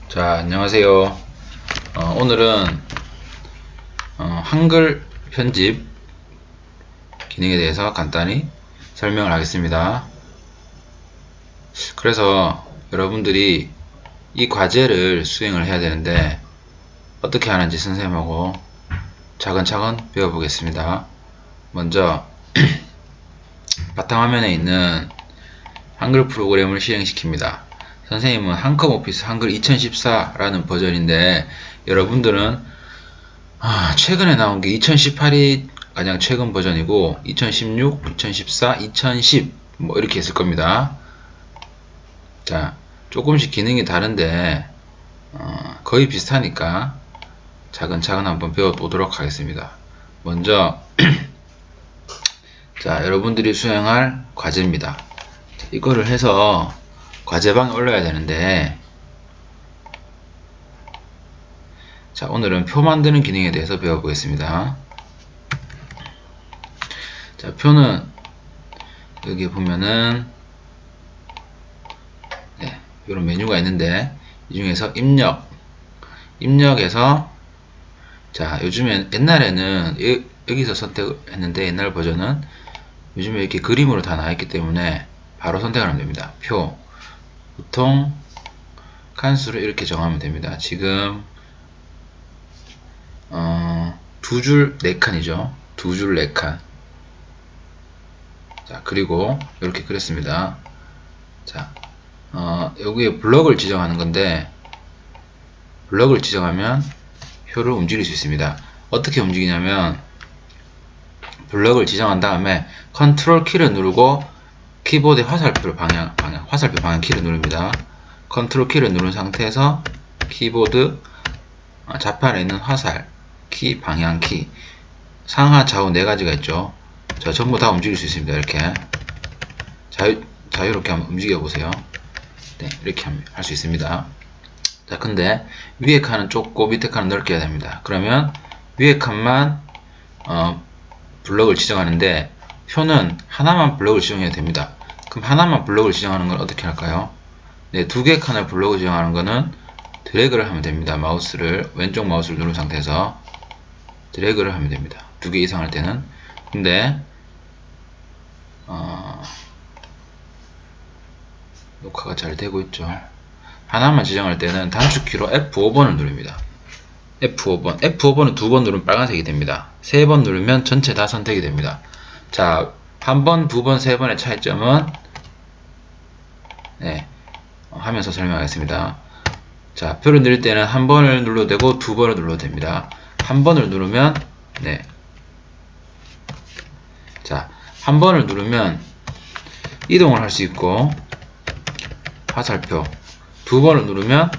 자, 안녕하세요. 오늘은 한글 편집 기능에 대해서 간단히 설명을 하겠습니다. 그래서 여러분들이 이 과제를 수행을 해야 되는데 어떻게 하는지 선생님하고 차근차근 배워보겠습니다. 먼저 바탕화면에 있는 한글 프로그램을 실행시킵니다. 선생님은 한컴오피스 한글 2014라는 버전인데 여러분들은 최근에 나온 게 2018이 가장 최근 버전이고 2016, 2014, 2010 뭐 이렇게 있을 겁니다. 자, 조금씩 기능이 다른데 거의 비슷하니까 차근차근 한번 배워보도록 하겠습니다. 먼저 자, 여러분들이 수행할 과제입니다. 이거를 해서 과제방에 올려야 되는데 자, 오늘은 표 만드는 기능에 대해서 배워보겠습니다. 자, 표는 여기 보면은 이런 메뉴가 있는데 이 중에서 입력에서 자, 요즘엔 옛날에는 여기서 선택했는데 옛날 버전은 요즘에 이렇게 그림으로 다 나와있기 때문에 바로 선택을 하면 됩니다. 표 보통 칸수를 이렇게 정하면 됩니다. 지금 두 줄 4칸이죠. 두 줄 4칸. 자, 그리고 이렇게 그렸습니다. 자, 여기에 블럭을 지정하는 건데 블럭을 지정하면 표를 움직일 수 있습니다. 어떻게 움직이냐면 블럭을 지정한 다음에 컨트롤 키를 누르고 키보드의 화살표 방향 키를 누릅니다. 컨트롤 키를 누른 상태에서 키보드 좌판에 있는 화살 키, 방향 키, 상하 좌우 4가지가 있죠. 자, 전부 다 움직일 수 있습니다. 이렇게 자유롭게 한번 움직여 보세요. 네, 이렇게 할 수 있습니다. 자, 근데 위에 칸은 좁고 밑에 칸은 넓게 해야 됩니다. 그러면 위에 칸만 블럭을 지정하는데 표는 하나만 블럭을 지정해야 됩니다. 그럼 하나만 블럭을 지정하는 건 어떻게 할까요? 네, 2개 칸을 블럭을 지정하는 거는 드래그를 하면 됩니다. 왼쪽 마우스를 누른 상태에서 드래그를 하면 됩니다. 2개 이상 할 때는. 근데 녹화가 잘 되고 있죠. 하나만 지정할 때는 단축키로 F5번을 누릅니다. F5번. F5번은 2번 누르면 빨간색이 됩니다. 3번 누르면 전체 다 선택이 됩니다. 자, 1번, 2번, 3번의 차이점은 하면서 설명하겠습니다. 자, 표를 누를 때는 1번을 눌러도 되고 2번을 눌러도 됩니다. 1번을 누르면 자, 1번을 누르면 이동을 할 수 있고 화살표 2번을 누르면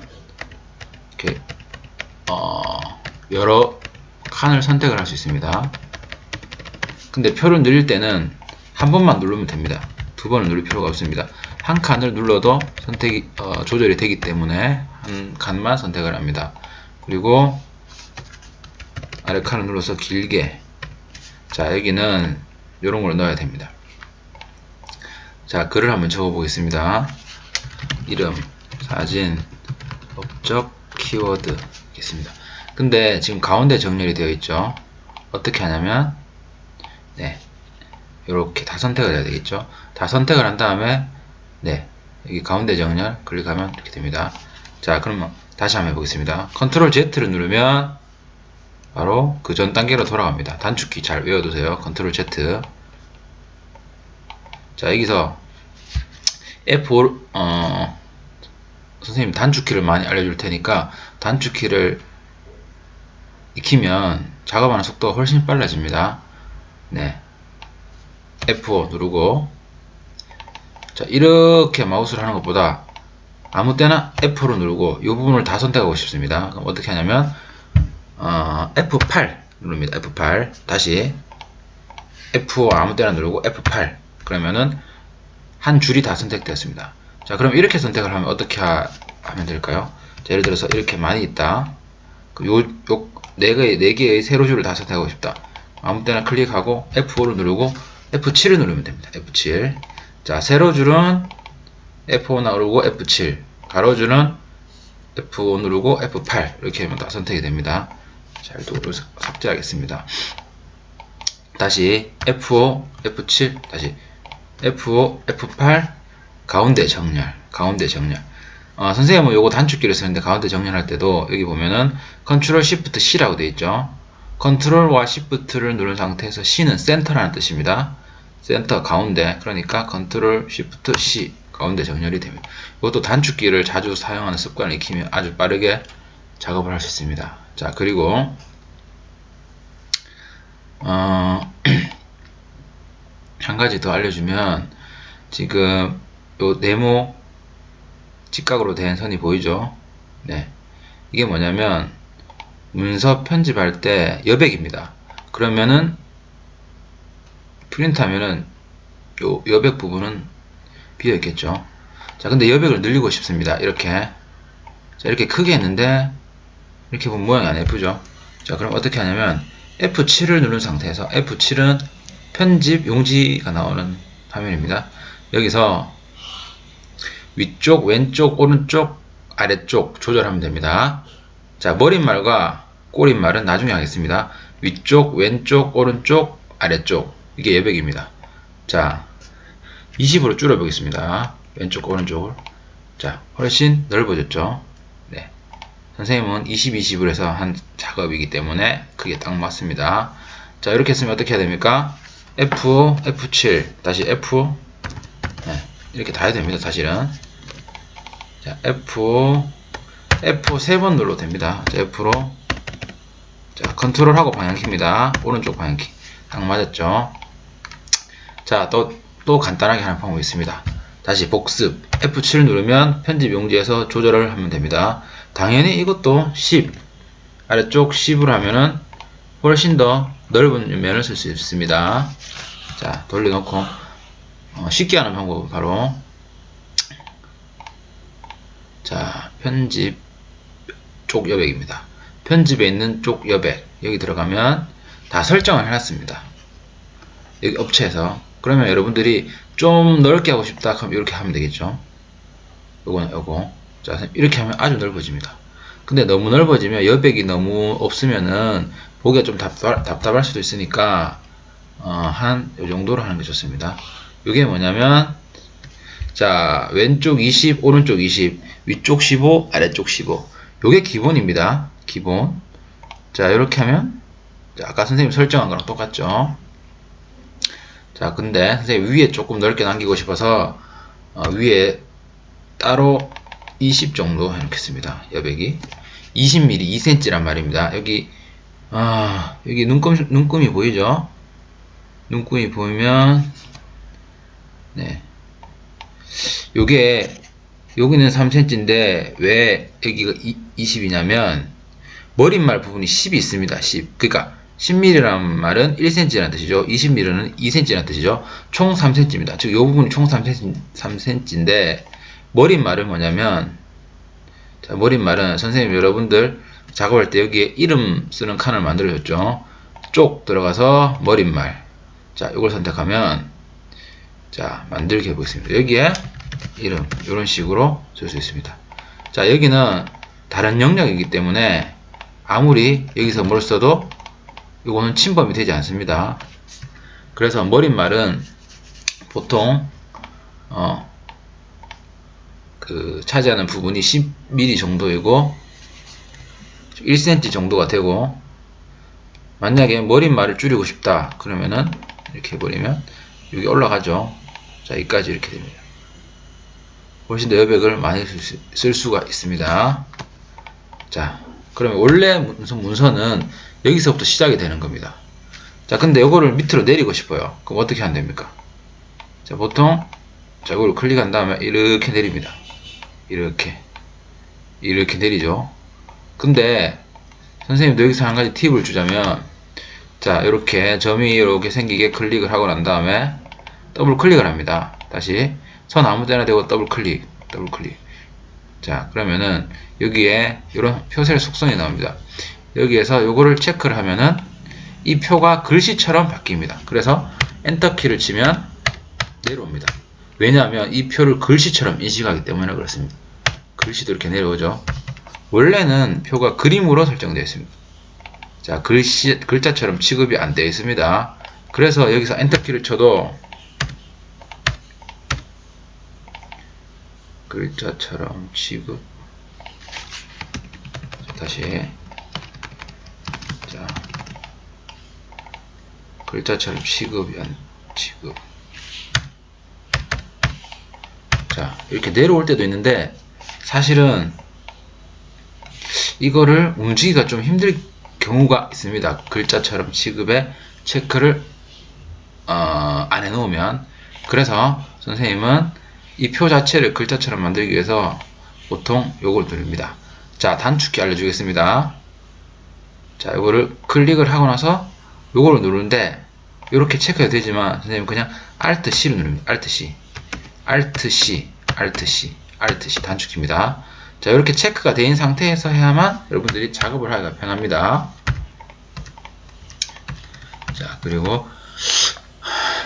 이렇게 여러 칸을 선택을 할 수 있습니다. 근데 표를 누릴 때는 한 번만 누르면 됩니다. 2번을 누릴 필요가 없습니다. 한 칸을 눌러도 선택이 조절이 되기 때문에 한 칸만 선택을 합니다. 그리고 아래 칸을 눌러서 길게 자, 여기는 이런 걸 넣어야 됩니다. 자, 글을 한번 적어 보겠습니다. 이름, 사진, 업적, 키워드 있습니다. 근데 지금 가운데 정렬이 되어 있죠. 어떻게 하냐면 이렇게 다 선택을 해야 되겠죠. 다 선택을 한 다음에 여기 가운데 정렬 클릭하면 이렇게 됩니다. 자, 그러면 다시 한번 해보겠습니다. 컨트롤 Z를 누르면 바로 그 전 단계로 돌아갑니다. 단축키 잘 외워두세요. 컨트롤 Z. 자, 여기서 F5 선생님 단축키를 많이 알려줄 테니까 단축키를 익히면 작업하는 속도가 훨씬 빨라집니다. F5 누르고 자, 이렇게 마우스를 하는 것보다 아무 때나 F5로 누르고 이 부분을 다 선택하고 싶습니다. 그럼 어떻게 하냐면 F8 누릅니다. F8 다시 F5 아무 때나 누르고 F8 그러면은 한 줄이 다 선택되었습니다. 자, 그럼 이렇게 선택을 하면 어떻게 하면 될까요? 자, 예를 들어서 이렇게 많이 있다. 요 4개의 세로줄을 다 선택하고 싶다. 아무 때나 클릭하고 F5를 누르고 F7을 누르면 됩니다. F7. 자, 세로줄은 F5 누르고 F7. 가로줄은 F5 누르고 F8 이렇게 하면 다 선택이 됩니다. 자, 이걸 삭제하겠습니다. 다시 F5, F7, 다시 F5, F8 가운데 정렬, 가운데 정렬. 선생님은 요거 단축키를 쓰는데 가운데 정렬할 때도 여기 보면은 Ctrl Shift C라고 되어 있죠. Ctrl와 Shift를 누른 상태에서 C는 센터라는 뜻입니다. 센터 가운데, 그러니까 Ctrl Shift C 가운데 정렬이 됩니다. 이것도 단축키를 자주 사용하는 습관을 익히면 아주 빠르게 작업을 할 수 있습니다. 자, 그리고 한 가지 더 알려주면, 지금 요 네모 직각으로 된 선이 보이죠? 네, 이게 뭐냐면 문서 편집할 때 여백입니다. 그러면은 프린트하면은 요 여백 부분은 비어 있겠죠. 자, 근데 여백을 늘리고 싶습니다. 이렇게. 자, 이렇게 크게 했는데 이렇게 보면 모양이 안 예쁘죠. 자, 그럼 어떻게 하냐면 F7을 누른 상태에서, F7은 편집 용지가 나오는 화면입니다. 여기서 위쪽, 왼쪽, 오른쪽, 아래쪽 조절하면 됩니다. 자, 머릿말과 꼬릿말은 나중에 하겠습니다. 위쪽, 왼쪽, 오른쪽, 아래쪽, 이게 여백입니다. 자, 20으로 줄여보겠습니다. 왼쪽, 오른쪽을. 자, 훨씬 넓어졌죠. 네, 선생님은 20, 20으로 해서 한 작업이기 때문에 그게 딱 맞습니다. 자, 이렇게 했으면 어떻게 해야 됩니까? F, F7, 다시 F, 네, 이렇게 다 해야 됩니다. 사실은. 자, F 3번 눌러도 됩니다. 자, F로. 자, 컨트롤하고 방향키입니다. 오른쪽 방향키. 딱 맞았죠? 자, 또 간단하게 하는 방법이 있습니다. 다시 복습. F7 누르면 편집 용지에서 조절을 하면 됩니다. 당연히 이것도 10. 아래쪽 10으로 하면은 훨씬 더 넓은 면을 쓸 수 있습니다. 자, 돌려놓고, 쉽게 하는 방법은 바로, 자, 편집 쪽 여백입니다. 편집에 있는 쪽 여백, 여기 들어가면 다 설정을 해놨습니다. 여기 업체에서. 그러면 여러분들이 좀 넓게 하고 싶다 그럼 이렇게 하면 되겠죠. 요거는 요거. 자, 이렇게 하면 아주 넓어집니다. 근데 너무 넓어지면 여백이 너무 없으면은 보기가 좀 답답할 수도 있으니까 한 요 정도로 하는 게 좋습니다. 요게 뭐냐면, 자, 왼쪽 20, 오른쪽 20, 위쪽 15, 아래쪽 15. 요게 기본입니다. 기본. 자, 이렇게 하면, 자, 아까 선생님 설정한 거랑 똑같죠. 자, 근데 선생님 위에 조금 넓게 남기고 싶어서 위에 따로 20 정도 해놓겠습니다. 여백이 20mm, 2cm란 말입니다. 여기 여기 눈금이 보이죠? 눈금이 보이면, 네, 여기는 3cm인데 왜 여기가 20이냐면 머릿말 부분이 10이 있습니다. 10. 그러니까 10mm라는 말은 1cm라는 뜻이죠. 20mm는 2cm라는 뜻이죠. 총 3cm입니다. 즉, 이 부분이 총 3cm인데, 머릿말은 뭐냐면, 자, 머릿말은 선생님 여러분들 작업할 때 여기에 이름 쓰는 칸을 만들어줬죠. 쪽 들어가서 머릿말. 자, 이걸 선택하면, 자, 만들기 해보겠습니다. 여기에 이름, 이런 식으로 쓸 수 있습니다. 자, 여기는 다른 영역이기 때문에 아무리 여기서 뭘 써도 이거는 침범이 되지 않습니다. 그래서 머릿말은 보통 차지하는 부분이 10mm 정도이고 1cm 정도가 되고, 만약에 머릿말을 줄이고 싶다 그러면은 이렇게 해버리면 여기 올라가죠. 자, 여기까지 이렇게 됩니다. 훨씬 더 여백을 많이 쓸 수가 있습니다. 자, 그러면 원래 문서는 여기서부터 시작이 되는 겁니다. 자, 근데 이거를 밑으로 내리고 싶어요. 그럼 어떻게 하면 됩니까? 자, 보통, 자, 이걸 클릭한 다음에 이렇게 내립니다. 이렇게 내리죠. 근데 선생님도 여기서 한 가지 팁을 주자면, 자, 이렇게 점이 이렇게 생기게 클릭을 하고 난 다음에 더블 클릭을 합니다. 다시 선 아무 데나 대고 더블 클릭. 자, 그러면은 여기에 이런 표셀 속성이 나옵니다. 여기에서 요거를 체크를 하면은 이 표가 글씨처럼 바뀝니다. 그래서 엔터키를 치면 내려옵니다. 왜냐하면 이 표를 글씨처럼 인식하기 때문에 그렇습니다. 글씨도 이렇게 내려오죠. 원래는 표가 그림으로 설정되어 있습니다. 자, 글자처럼 취급이 안 되어 있습니다. 그래서 여기서 엔터키를 쳐도 글자처럼 취급. 다시. 자, 글자처럼 취급이 안, 취급. 자, 이렇게 내려올 때도 있는데, 사실은 이거를 움직이기가 좀 힘들 경우가 있습니다. 글자처럼 취급에 체크를 안 해놓으면. 그래서 선생님은 이 표 자체를 글자처럼 만들기 위해서 보통 요걸 누릅니다. 자, 단축키 알려주겠습니다. 자, 요거를 클릭을 하고 나서 요거를 누르는데 이렇게 체크가 되지만 선생님 그냥 Alt C를 누릅니다. Alt C, Alt C, Alt C, Alt C 단축키입니다. 자, 이렇게 체크가 된 상태에서 해야만 여러분들이 작업을 하기가 편합니다. 자, 그리고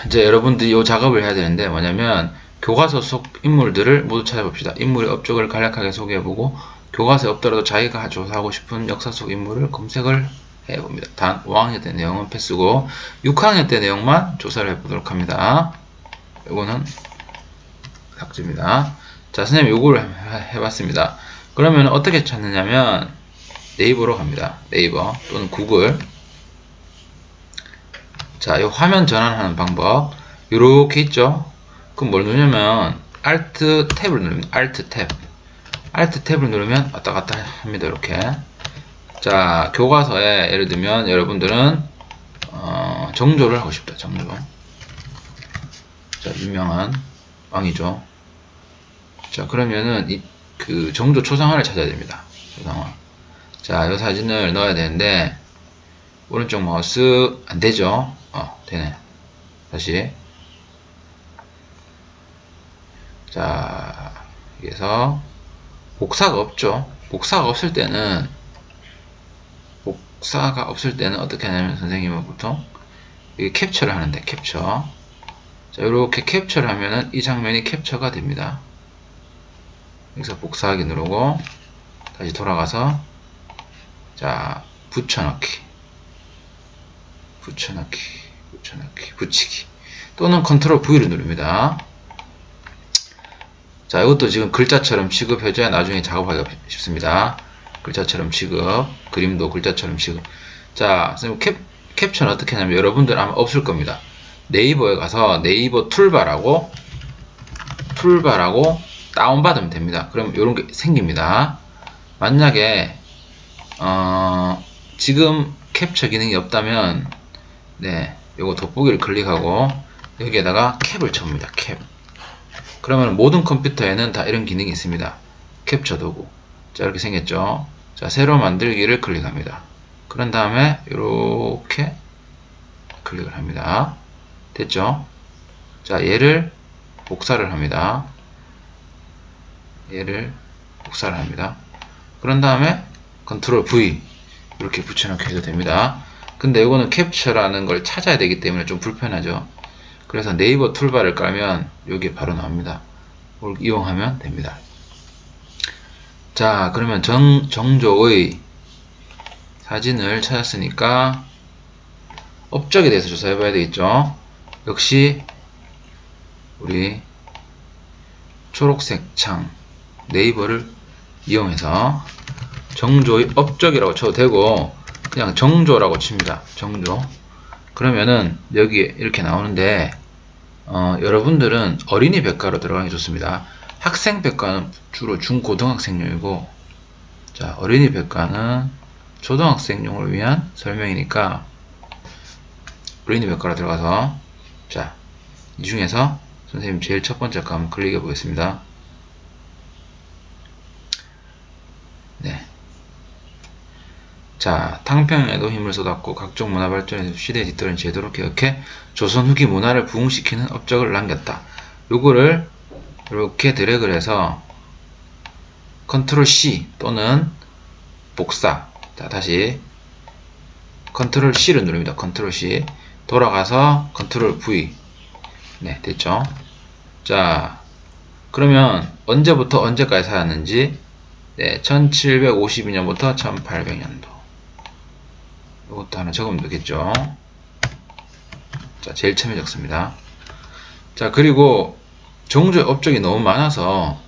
이제 여러분들이 이 작업을 해야 되는데 뭐냐면 교과서 속 인물들을 모두 찾아봅시다. 인물의 업적을 간략하게 소개해보고 교과서에 없더라도 자기가 조사하고 싶은 역사 속 인물을 검색을 해봅니다. 단 5학년 때 내용은 패스고 6학년 때 내용만 조사를 해보도록 합니다. 이거는 삭제입니다. 자, 선생님 요거를 해봤습니다. 그러면 어떻게 찾느냐면 네이버로 갑니다. 네이버 또는 구글. 자, 이 화면 전환하는 방법 이렇게 있죠. 그럼 뭘 누르냐면 Alt 탭을 누릅니다. Alt 탭. Alt 탭을 누르면 왔다 갔다 합니다. 이렇게. 자, 교과서에 예를 들면 여러분들은 정조를 하고 싶다. 정조. 자, 유명한 왕이죠. 자, 그러면은 그 정조 초상화를 찾아야 됩니다. 초상화. 자, 이 사진을 넣어야 되는데 오른쪽 마우스 안 되죠? 되네. 다시. 자, 여기서 복사가 없죠. 복사가 없을 때는 어떻게 하냐면 선생님은 보통 이게 캡처를 하는데 캡처. 자, 이렇게 캡처를 하면은 이 장면이 캡처가 됩니다. 여기서 복사하기 누르고 다시 돌아가서 자, 붙여넣기, 붙이기 또는 컨트롤 V를 누릅니다. 자, 이것도 지금 글자처럼 취급해줘야 나중에 작업하기가 쉽습니다. 글자처럼 취급, 그림도 글자처럼 취급. 자, 선생님 캡처는 어떻게 하냐면 여러분들 아마 없을 겁니다. 네이버에 가서 네이버 툴바라고 다운받으면 됩니다. 그럼 이런 게 생깁니다. 만약에 지금 캡처 기능이 없다면 네, 요거 돋보기를 클릭하고 여기에다가 캡을 칩니다. 캡. 그러면 모든 컴퓨터에는 다 이런 기능이 있습니다. 캡처 도구. 자, 이렇게 생겼죠. 자, 새로 만들기를 클릭합니다. 그런 다음에 이렇게 클릭을 합니다. 됐죠? 자, 얘를 복사를 합니다. 그런 다음에 컨트롤 V 이렇게 붙여넣기 해도 됩니다. 근데 이거는 캡처라는 걸 찾아야 되기 때문에 좀 불편하죠. 그래서 네이버 툴바를 깔면 여기 바로 나옵니다. 이걸 이용하면 됩니다. 자, 그러면 정조의 사진을 찾았으니까 업적에 대해서 조사해 봐야 되겠죠. 역시 우리 초록색 창 네이버를 이용해서 정조의 업적이라고 쳐도 되고 그냥 정조라고 칩니다. 정조. 그러면은 여기 이렇게 나오는데 여러분들은 어린이 백과로 들어가는 게 좋습니다. 학생 백과는 주로 중고등학생용이고 자, 어린이 백과는 초등학생용을 위한 설명이니까 어린이 백과로 들어가서 자, 이 중에서 선생님 제일 첫 번째 거 한번 클릭해 보겠습니다. 네. 자, 탕평에도 힘을 쏟았고 각종 문화 발전에서 시대에 뒤따른 제도를 개혁해 조선 후기 문화를 부흥시키는 업적을 남겼다. 요거를 이렇게 드래그를 해서 컨트롤 C 또는 복사. 자, 다시 컨트롤 C를 누릅니다. 컨트롤 C. 돌아가서 컨트롤 V. 네, 됐죠? 자, 그러면 언제부터 언제까지 살았는지 네, 1752년부터 1800년도. 이것도 하나 적으면 되겠죠. 자, 제일 처음에 적습니다. 자, 그리고 정조의 업적이 너무 많아서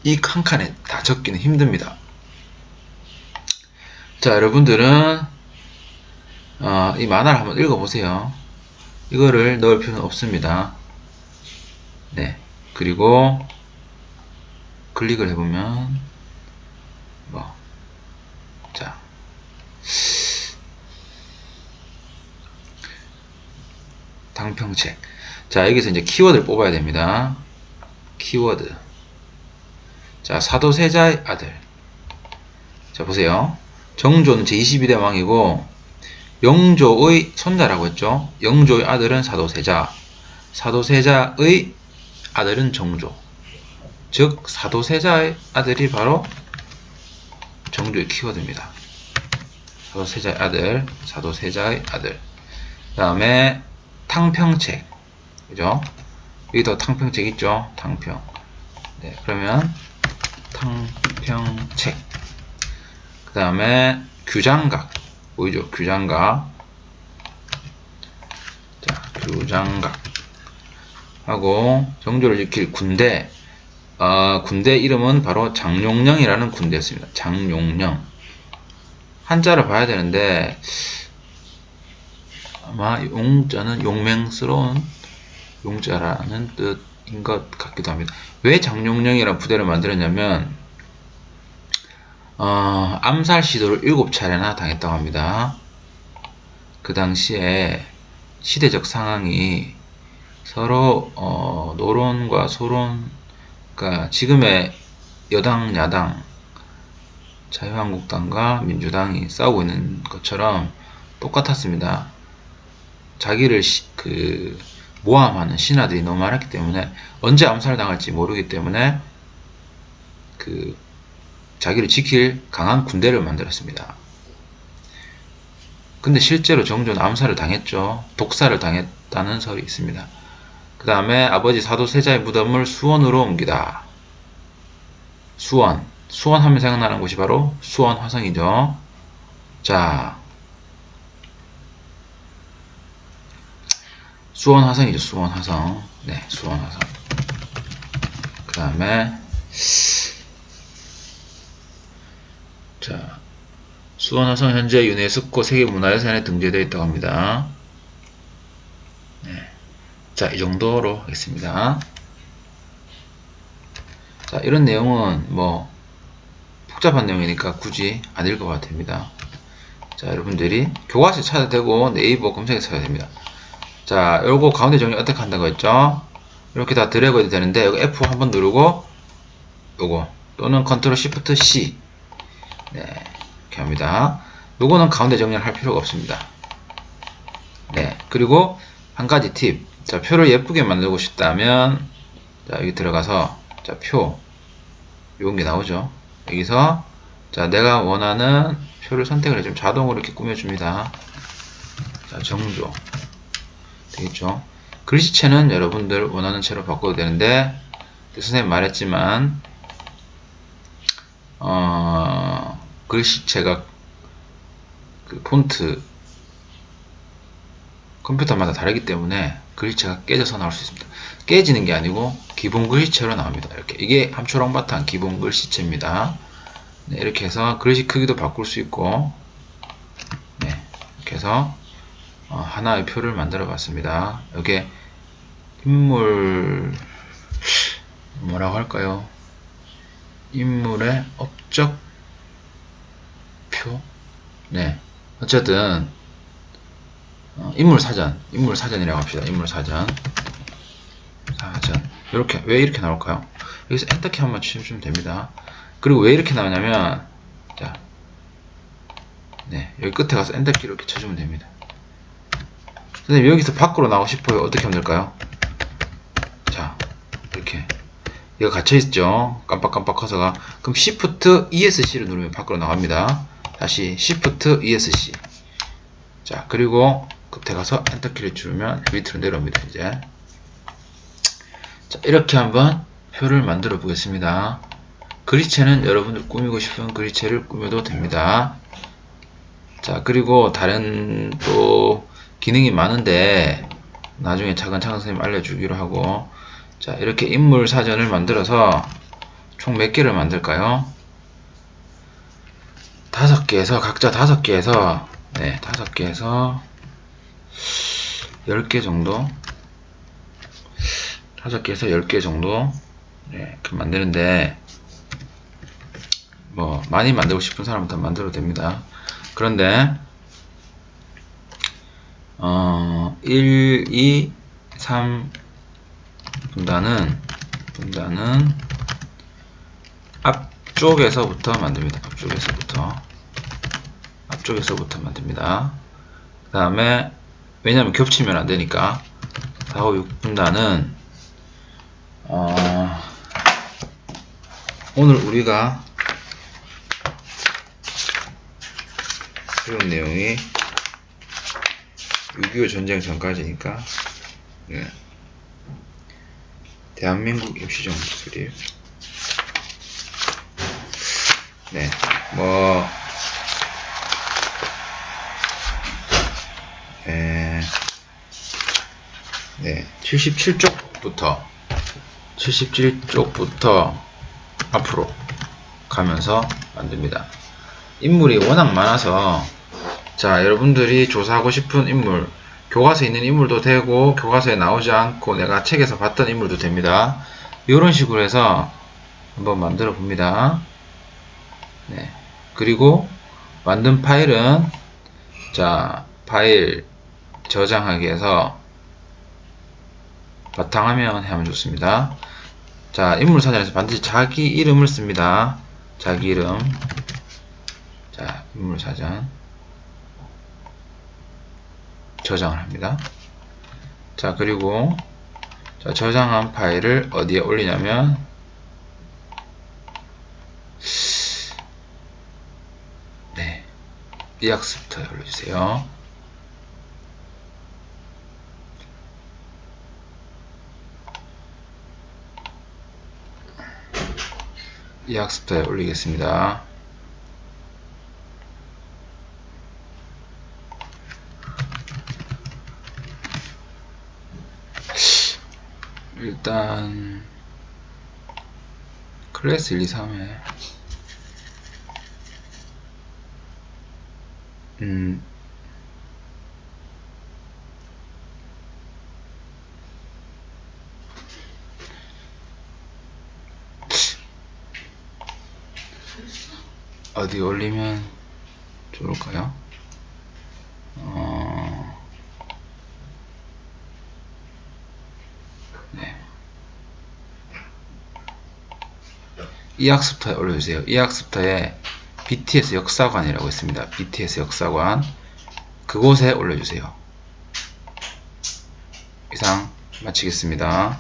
이 한 칸에 다 적기는 힘듭니다. 자, 여러분들은 이 만화를 한번 읽어보세요. 이거를 넣을 필요는 없습니다. 네, 그리고 클릭을 해보면 자, 당평책. 자, 여기서 이제 키워드를 뽑아야 됩니다. 키워드. 자, 사도세자의 아들. 자, 보세요. 정조는 제22대 왕이고 영조의 손자라고 했죠. 영조의 아들은 사도세자, 사도세자의 아들은 정조. 즉 사도세자의 아들이 바로 정조의 키워드입니다. 사도세자의 아들, 사도세자의 아들. 그 다음에 탕평책, 그죠? 여기도 탕평책 있죠? 탕평. 네, 그러면 탕평책. 그 다음에 규장각, 보이죠? 규장각. 자, 규장각. 하고, 정조를 지킬 군대. 군대 이름은 바로 장룡령이라는 군대였습니다. 장룡령. 한자를 봐야 되는데, 아마 용자는 용맹스러운 용자라는 뜻인 것 같기도 합니다. 왜 장룡령이라는 부대를 만들었냐면, 암살 시도를 7차례나 당했다고 합니다. 그 당시에 시대적 상황이 서로 노론과 소론, 그러니까 지금의 여당, 야당, 자유한국당과 민주당이 싸우고 있는 것처럼 똑같았습니다. 자기를 모함하는 신하들이 너무 많았기 때문에 언제 암살당할지 모르기 때문에 자기를 지킬 강한 군대를 만들었습니다. 근데 실제로 정조는 암살을 당했죠. 독살을 당했다는 설이 있습니다. 그 다음에 아버지 사도세자의 무덤을 수원으로 옮기다. 수원 하면 생각나는 곳이 바로 수원 화성이죠. 자, 수원 화성이죠. 수원 화성. 네, 수원 화성. 그 다음에 자, 수원화성 현재 유네스코 세계문화유산에 등재되어 있다고 합니다. 네. 자, 이 정도로 하겠습니다. 자, 이런 내용은 뭐 복잡한 내용이니까 굳이 안 읽어봐도 됩니다. 자, 여러분들이 교과서 찾아도 되고 네이버 검색해 찾아야 됩니다. 자, 요거 가운데 정리 어떻게 한다고 했죠? 이렇게 다 드래그 해도 되는데 여기 F 한번 누르고 요거 또는 컨트롤 시프트 C. 네, 이렇게 합니다. 요거는 가운데 정리를 할 필요가 없습니다. 네, 그리고 한 가지 팁. 자, 표를 예쁘게 만들고 싶다면 자, 여기 들어가서 자, 표 요런 게 나오죠. 여기서 자, 내가 원하는 표를 선택을 해주면 자동으로 이렇게 꾸며줍니다. 자, 정조 되겠죠. 글씨체는 여러분들 원하는 채로 바꿔도 되는데 선생님 말했지만 글씨체가 폰트 컴퓨터마다 다르기 때문에 글씨체가 깨져서 나올 수 있습니다. 깨지는 게 아니고 기본 글씨체로 나옵니다. 이렇게 이게 함초롱 바탕 기본 글씨체입니다. 네, 이렇게 해서 글씨 크기도 바꿀 수 있고 네, 이렇게 해서 하나의 표를 만들어 봤습니다. 여기에 인물 뭐라고 할까요? 인물의 업적 표? 네, 어쨌든 인물사전이라고 합시다. 인물사전. 이렇게 왜 이렇게 나올까요? 여기서 엔터키 한번 치시면 됩니다. 그리고 왜 이렇게 나오냐면 자, 네, 여기 끝에 가서 엔터키 이렇게 쳐주면 됩니다. 선생님 여기서 밖으로 나오고 싶어요. 어떻게 하면 될까요? 자, 이렇게 얘가 갇혀있죠. 깜빡깜빡 커서가. 그럼 Shift ESC를 누르면 밖으로 나갑니다. 다시 Shift ESC. 자, 그리고 끝에 가서 엔터키를 누르면 밑으로 내려옵니다. 이제 자, 이렇게 한번 표를 만들어 보겠습니다. 그리체는 여러분들 꾸미고 싶은 그리체를 꾸며도 됩니다. 자, 그리고 다른 또 기능이 많은데 나중에 차근차근 선생님 알려주기로 하고, 자, 이렇게 인물 사전을 만들어서 총 몇 개를 만들까요? 5개에서 각자 5개에서 네, 5개에서 10개 정도, 5개에서 10개 정도 네, 이렇게 만드는데, 뭐 많이 만들고 싶은 사람부터 만들어도 됩니다. 그런데 1, 2, 3 분단은 앞쪽에서부터 만듭니다. 앞쪽에서부터 만듭니다. 그 다음에 왜냐면 겹치면 안 되니까 4, 5, 6분단은 오늘 우리가 배운 내용이 6.25 전쟁 전까지니까 네. 대한민국 입시정 수립 네, 뭐 네, 77쪽부터 앞으로 가면서 만듭니다. 인물이 워낙 많아서 자, 여러분들이 조사하고 싶은 인물, 교과서에 있는 인물도 되고 교과서에 나오지 않고 내가 책에서 봤던 인물도 됩니다. 이런 식으로 해서 한번 만들어 봅니다. 네. 그리고 만든 파일은 자, 파일 저장하기 해서 바탕화면 하면 좋습니다. 자, 인물 사전에서 반드시 자기 이름을 씁니다. 자기 이름. 자, 인물 사전 저장을 합니다. 자, 그리고 자, 저장한 파일을 어디에 올리냐면 네, 이 학습터에 올려주세요. 이 학습터에 올리겠습니다. 일단 클래스 1, 2, 3에 어디 올리면 좋을까요? 네. 이 학습터에 올려주세요. 이 학습터에 BTS 역사관이라고 있습니다. BTS 역사관 그곳에 올려주세요. 이상 마치겠습니다.